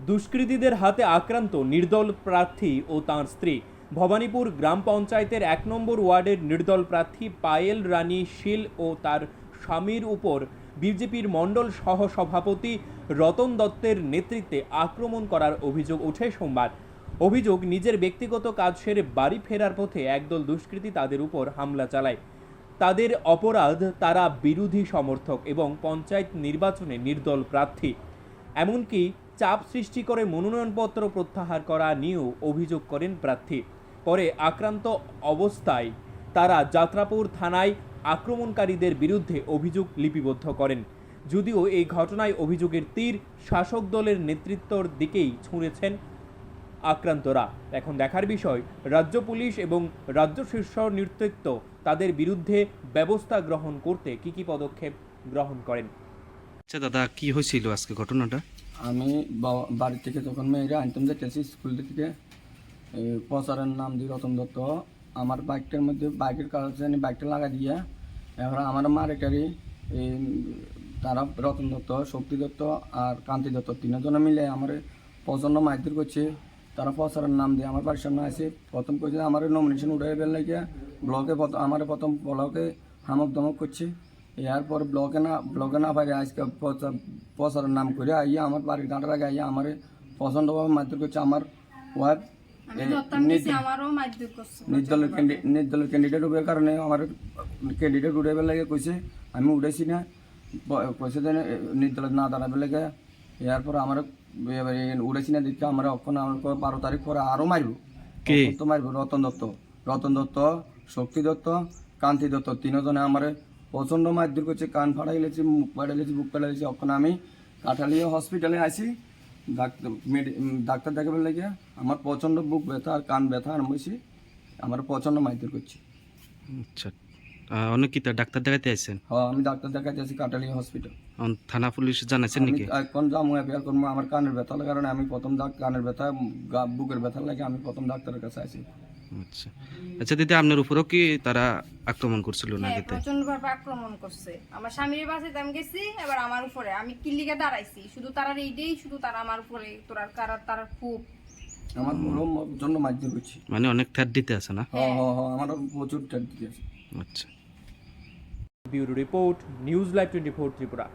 দুষ্কৃতীদের হাতে আক্রান্ত নির্দল প্রার্থী ও তাঁর স্ত্রী। ভবানীপুর গ্রাম পঞ্চায়েতের ১ নম্বর ওয়ার্ডের নির্দল প্রার্থী পায়েল রানী শীল ও তার স্বামীর উপর বিজেপির মণ্ডল সহ সভাপতি রতন দত্তের নেতৃত্বে আক্রমণ করার অভিযোগ ওঠে সোমবার। অভিযোগ, নিজের ব্যক্তিগত কাজ সেরে বাড়ি ফেরার পথে একদল দুষ্কৃতী তাদের উপর হামলা চালায়। তাদের অপরাধ, তারা বিরোধী সমর্থক এবং পঞ্চায়েত নির্বাচনে নির্দল প্রার্থী। এমনকি চাপ সৃষ্টি করে মনোনয়নপত্র প্রত্যাহার করা নিয়েও অভিযোগ করেন প্রার্থী। পরে আক্রান্ত অবস্থায় তারা যাত্রাপুর থানায় আক্রমণকারীদের বিরুদ্ধে অভিযোগ লিপিবদ্ধ করেন। যদিও এই ঘটনায় অভিযোগের তীর শাসক দলের নেতৃত্বর দিকেই ছুঁড়েছেন আক্রান্তরা। এখন দেখার বিষয়, রাজ্য পুলিশ এবং রাজ্য শীর্ষ নেতৃত্ব তাদের বিরুদ্ধে ব্যবস্থা গ্রহণ করতে কি পদক্ষেপ গ্রহণ করেন। আচ্ছা দাদা, কি হয়েছিল আজকে ঘটনাটা? আমি বাড়ি থেকে যখন মেয়েরা আনতাম যেতেছি স্কুল থেকে, প্রচারের নাম দিয়ে রতন দত্ত আমার বাইকটার মধ্যে বাইকের কাগজ জানি বাইকটা লাগা দিয়ে এবার আমার মারেটারি তারা রতন দত্ত, শক্তি দত্ত আর কান্তি দত্ত তিনজনে মিলে আমার প্রচণ্ড মারধর করছে। তারা প্রচারের নাম দিয়ে আমার বাড়ির সামনে আসে প্রথম করছে আমার নমিনেশন উঠে বের লাগিয়ে ব্লকে আমার প্রথম ব্লকে হামক দমক করছে। এরপর ব্লকে না পারে আজকে প্রচারের নাম করে আইয়া আমার বাড়ির গাঁটার আগে আইয়া আমার প্রচণ্ডভাবে মারধর করছে। আমার ওয়াইফ নির্দলের ক্যান্ডিডেট উঠে কারণে আমার ক্যান্ডিডেট উঠে লাগে কইছে আমি উঠেছি না, কইছে যে নির্দলের না দাঁড়াবে লাগে। এরপর আমার উঠেছি না দেখতে আমার অক্ষণ আমার 12 তারিখ পরে আরও মারব, তো মারব রতন দত্ত, শক্তি দত্ত, কান্তি দত্ত তিনজনে আমার প্রচণ্ড মারধর করছে। কান ফাটাই লেছি, মুখ ফাটাই লেছি, বুক ফাটাই লেছি। ওখানে আমি কাঠালিয়া হসপিটালে আসি ডাক্তার দেখাবার লাগে। আমার প্রচণ্ড বুক ব্যথা আর কান ব্যথা আরম্ভ হয়েছে, আমার প্রচণ্ড মারধর করছে। আচ্ছা, অনেক কি ডাক্তার দেখাতে আসছেন? হ্যাঁ, আমি ডাক্তার দেখাতে আসি কাঠালিয়া হসপিটাল। থানা পুলিশ জানাচ্ছেন নাকি? এখন যাবো অ্যাপিয়ার করবো, আমার কানের ব্যথার কারণে আমি প্রথম কানের ব্যথা বুকের ব্যথার লাগে আমি প্রথম ডাক্তারের কাছে আসি। আচ্ছা আচ্ছা দিদি, আপনার উপরও কি তারা আক্রমণ করছিল না? প্রচন্ডভাবে আক্রমণ করছে। আমার স্বামীর বাসায় আমি গেছি, এবার আমার উপরে আমি কিল্লিকে দাঁড়াইছি, শুধু তারা এইটাই, শুধু তারা আমার উপরে তারা খুব আমার জন্য মারধর করছে। মানে অনেক থ্রেট দিতে আছে না? হ্যাঁ হ্যাঁ হ্যাঁ, আমার প্রচুর থ্রেট দিতে আছে। আচ্ছা। Bureau report, news live 24 Tripura.